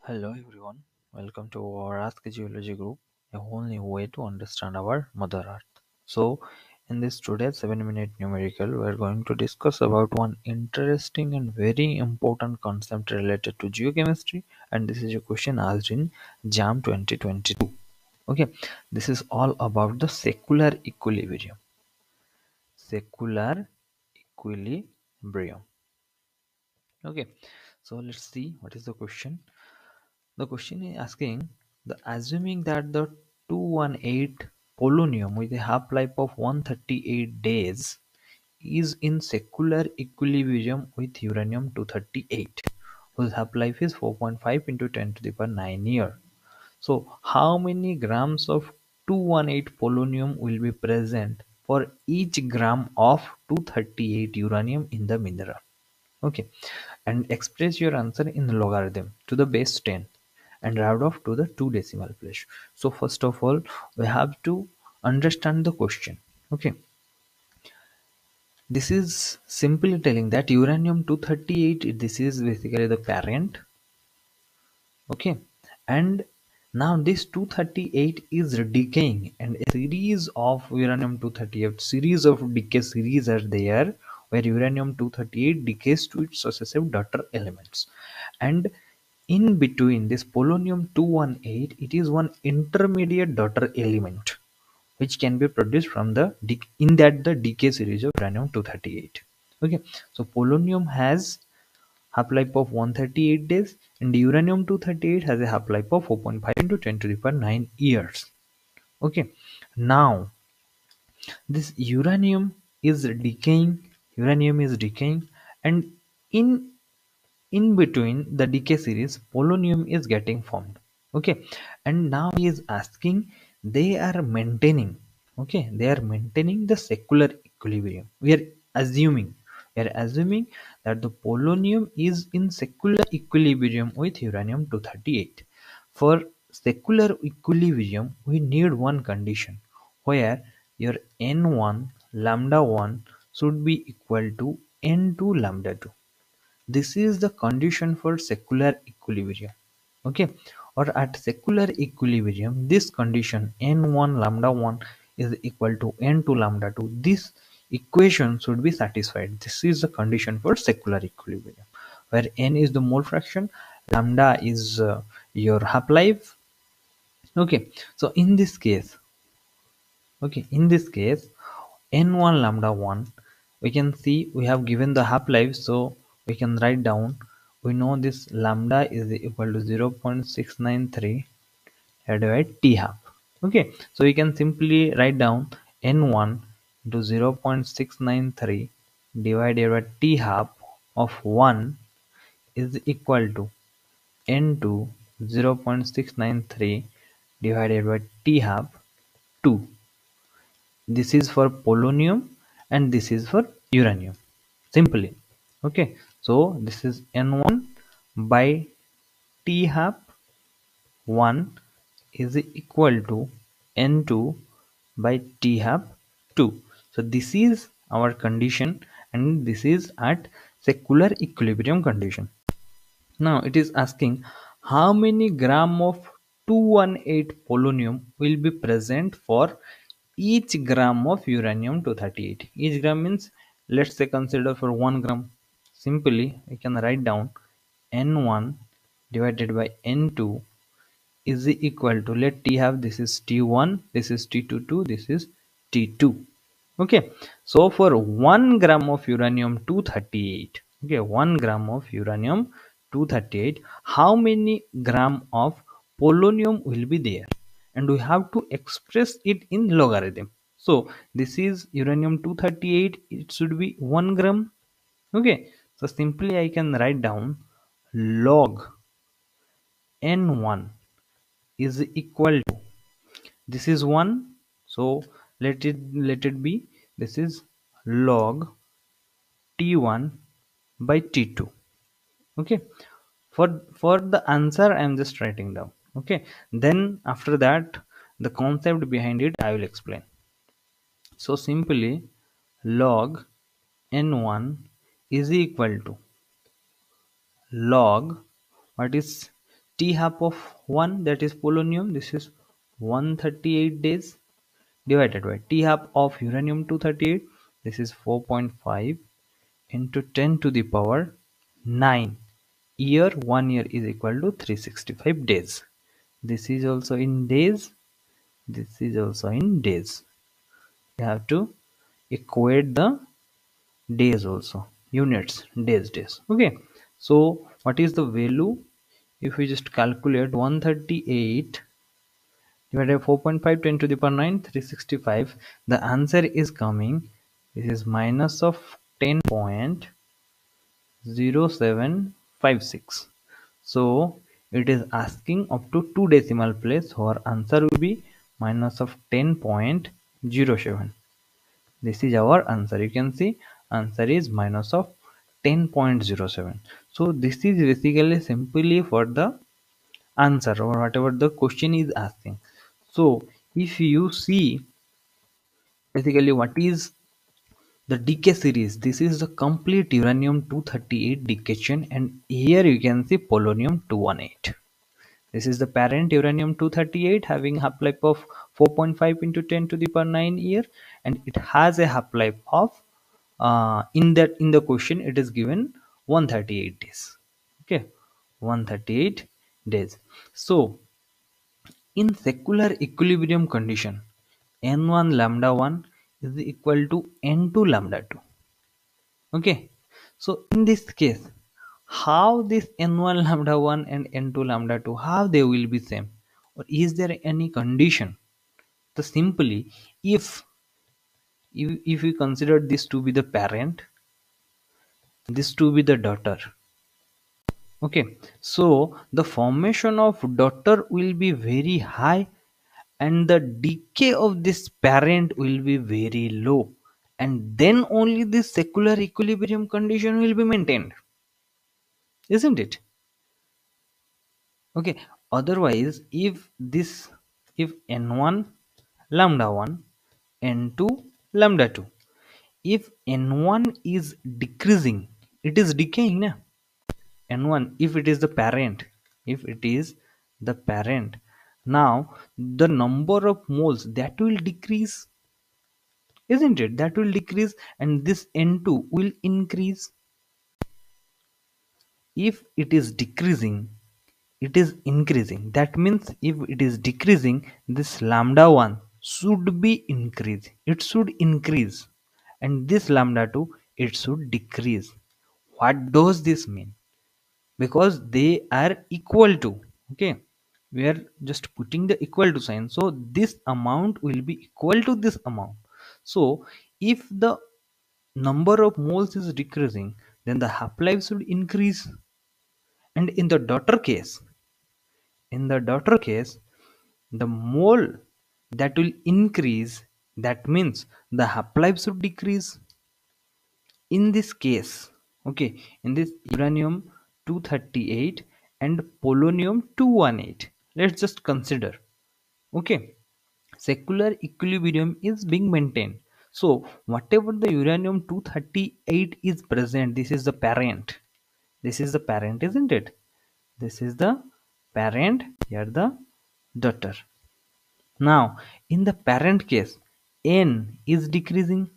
Hello everyone, welcome to our Ask Geology group, a whole new way to understand our Mother Earth. So, in this today's 7-minute numerical, we are going to discuss about one interesting and very important concept related to geochemistry, and this is a question asked in JAM 2022. Okay, this is all about the secular equilibrium. Secular equilibrium. Okay, so let's see what is the question. The question is asking the assuming that the 218 polonium with a half-life of 138 days is in secular equilibrium with uranium 238 whose half-life is 4.5 into 10 to the power 9 year. So how many grams of 218 polonium will be present for each gram of 238 uranium in the mineral? Okay, and express your answer in logarithm to the base 10 and round off to the 2 decimal place. So first of all, we have to understand the question. Okay, this is simply telling that uranium 238, this is basically the parent. Okay, and now this 238 is decaying, and a series of uranium 238 series of decay series are there where uranium 238 decays to its successive daughter elements, and in between this polonium 218 it is one intermediate daughter element which can be produced from the in that the decay series of uranium 238. Okay, so polonium has half-life of 138 days and uranium 238 has a half-life of 4.5 into 10 to the power 9 years. Okay, now this uranium is decaying, and in in between the decay series polonium is getting formed. Okay, and now he is asking, they are maintaining, okay, they are maintaining the secular equilibrium. We are assuming that the polonium is in secular equilibrium with uranium 238. For secular equilibrium we need one condition where your n1 lambda 1 should be equal to n2 lambda 2. This is the condition for secular equilibrium. Okay, or at secular equilibrium this condition n1 lambda 1 is equal to n2 lambda 2, this equation should be satisfied. This is the condition for secular equilibrium, where n is the mole fraction, lambda is your half life. Okay, so in this case, n1 lambda 1, we can see we have given the half life, so we can write down, we know this lambda is equal to 0.693 divided by t half. Okay, so we can simply write down n1 into 0.693 divided by t half of 1 is equal to n2 0.693 divided by t half 2. This is for polonium and this is for uranium simply. Okay, so this is n1 by t half 1 is equal to n2 by t half 2. So this is our condition, and this is at secular equilibrium condition. Now it is asking how many gram of 218 polonium will be present for each gram of uranium 238. Each gram means, let's say, consider for 1 gram. Simply we can write down n1 divided by n2 is equal to, let t have, this is t1, this is t22, this is t2. Okay, so for 1 gram of uranium 238, okay, 1 gram of uranium 238, how many gram of polonium will be there? And we have to express it in logarithm. So this is uranium 238, it should be 1 gram. Okay, so simply I can write down log n1 is equal to, this is 1, so let it be, this is log t1 by t2. Okay, for the answer I am just writing down. Okay, then after that the concept behind it I will explain. So simply log n1 is equal to log, what is T half of 1, that is polonium, this is 138 days, divided by T half of uranium 238, this is 4.5 into 10 to the power 9. Year, 1 year is equal to 365 days. This is also in days, this is also in days. You have to equate the days also, units, days. Okay, so what is the value? If we just calculate 138 divided by 4.5, 10 to the power 9, 365, the answer is coming, this is minus of 10.0756. So it is asking up to 2 decimal place, our answer will be minus of 10.07. This is our answer. You can see answer is minus of 10.07. So this is basically simply for the answer or whatever the question is asking. So if you see basically what is the decay series, this is the complete uranium 238 decay chain, and here you can see polonium 218. This is the parent uranium 238 having half-life of 4.5 into 10 to the power 9 year, and it has a half-life of in the question it is given 138 days. Okay, 138 days. So in secular equilibrium condition, n1 lambda 1 is equal to n2 lambda 2. Okay, so in this case, how this n1 lambda 1 and n2 lambda 2, how they will be same, or is there any condition? So simply, if we consider this to be the parent, this to be the daughter. Okay, so the formation of daughter will be very high and the decay of this parent will be very low, and then only this secular equilibrium condition will be maintained, isn't it? Okay, otherwise if n1 lambda 1, n2 lambda 2, if n1 is decreasing, it is decaying na? N1, if it is the parent, if it is the parent, now the number of moles that will decrease, isn't it? That will decrease, and this n2 will increase. If it is decreasing, it is increasing. That means if it is decreasing, this lambda 1 should be increased, it should increase, and this lambda 2, it should decrease. What does this mean? Because they are equal to, okay, we are just putting the equal to sign, so this amount will be equal to this amount. So if the number of moles is decreasing, then the half life should increase. And in the daughter case, the mole that will increase, that means the half life should decrease. In this case, okay, in this uranium 238 and polonium 218, let's just consider, okay, secular equilibrium is being maintained. So whatever the uranium 238 is present, this is the parent, this is the parent, isn't it? This is the parent, here the daughter. Now in the parent case, n is decreasing,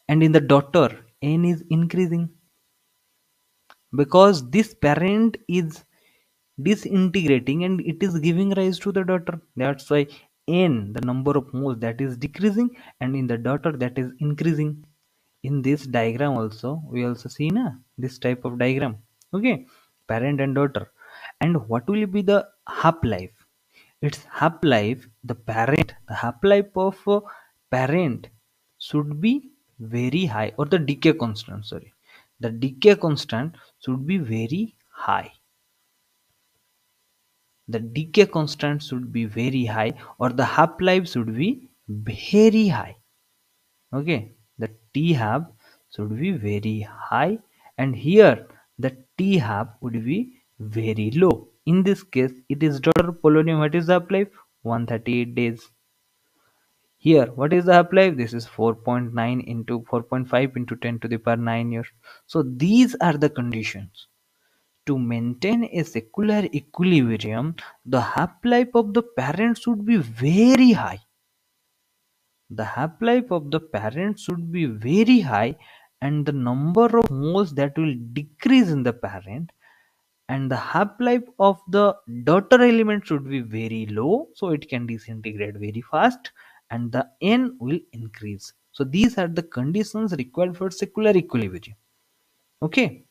and in the daughter, n is increasing, because this parent is disintegrating and it is giving rise to the daughter. That's why n, the number of moles, that is decreasing, and in the daughter, that is increasing. In this diagram also, we also see na, this type of diagram, okay, parent and daughter. And what will be the half life? Its half life, the half life of parent should be very high, or the decay constant, sorry, the decay constant should be very high. The decay constant should be very high, or the half life should be very high. Okay, the T half should be very high, and here the T half would be very low. In this case, it is daughter polonium. What is the half life? 138 days. Here, what is the half life? This is 4.9 into 4.5 into 10 to the power 9 years. So these are the conditions to maintain a secular equilibrium, the half-life of the parent should be very high. The half-life of the parent should be very high, and the number of moles that will decrease in the parent, and the half-life of the daughter element should be very low, so it can disintegrate very fast, and the n will increase. So these are the conditions required for secular equilibrium. Okay,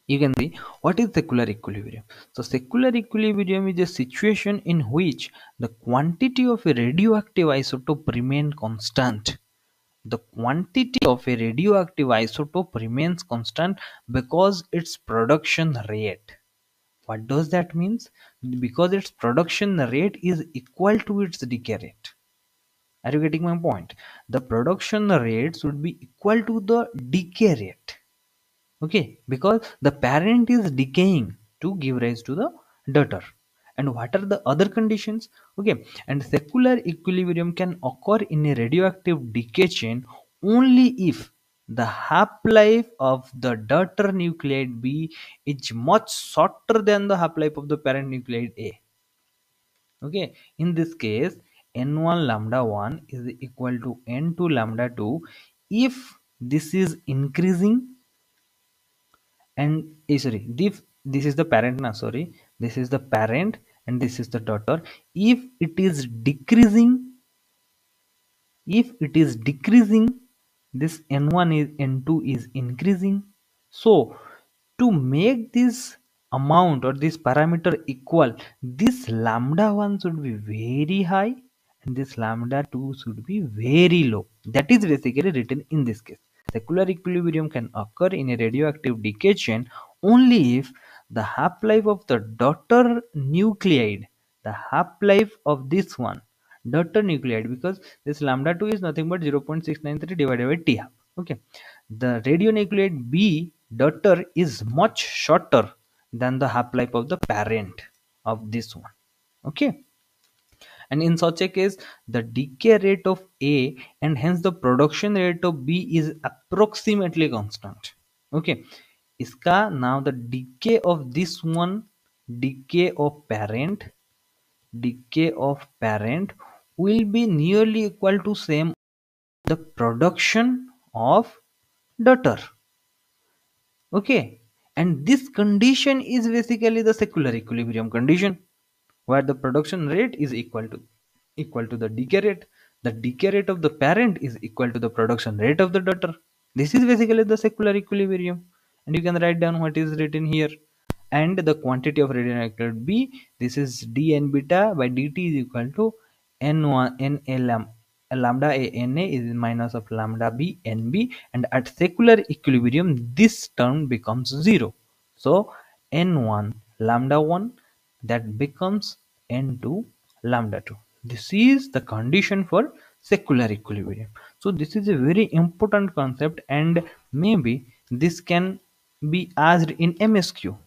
you can see what is secular equilibrium. So secular equilibrium is a situation in which the quantity of a radioactive isotope remain constant. The quantity of a radioactive isotope remains constant because its production rate. What does that means? Because its production rate is equal to its decay rate. Are you getting my point? The production rate should be equal to the decay rate. Okay, because the parent is decaying to give rise to the daughter. And what are the other conditions? Okay, and secular equilibrium can occur in a radioactive decay chain only if the half-life of the daughter nuclide B is much shorter than the half-life of the parent nuclide A. Okay, in this case, n1 lambda 1 is equal to n2 lambda 2 if this is increasing, and sorry, this is the parent now, sorry, this is the parent and this is the daughter. If it is decreasing, this n1 is n2 is increasing. So to make this amount or this parameter equal, this lambda 1 should be very high and this lambda 2 should be very low. That is basically written in this case. Secular equilibrium can occur in a radioactive decay chain only if the half-life of the daughter nuclide, the half-life of this one, daughter nuclide, because this lambda 2 is nothing but 0.693 divided by T half. Okay, the radionuclide B daughter is much shorter than the half-life of the parent of this one. Okay, and in such a case the decay rate of A and hence the production rate of B is approximately constant. Okay, iska now the decay of this one, decay of parent will be nearly equal to same the production of daughter. Okay, and this condition is basically the secular equilibrium condition where the production rate is equal to the decay rate. The decay rate of the parent is equal to the production rate of the daughter. This is basically the secular equilibrium, and you can write down what is written here. And the quantity of radionuclide B, this is d n beta by dt is equal to n1 n a lambda a n a is minus of lambda b n b, and at secular equilibrium this term becomes 0. So n1 lambda 1 that becomes n2 lambda 2. This is the condition for secular equilibrium. So this is a very important concept, and maybe this can be asked in MSQ.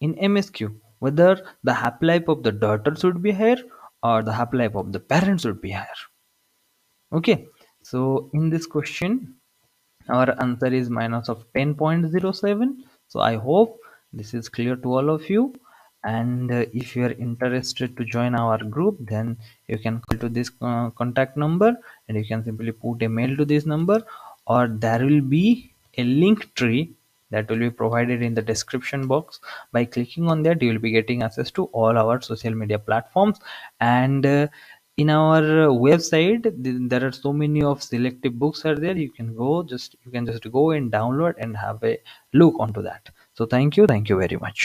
In MSQ, whether the half-life of the daughter should be higher or the half-life of the parent should be higher. Okay, so in this question our answer is minus of 10.07. So I hope this is clear to all of you, and if you are interested to join our group, then you can call to this contact number and you can simply put a mail to this number, or there will be a link tree that will be provided in the description box. By clicking on that you will be getting access to all our social media platforms, and in our website there are so many of selective books are there. You can just go and download and have a look onto that. So thank you very much.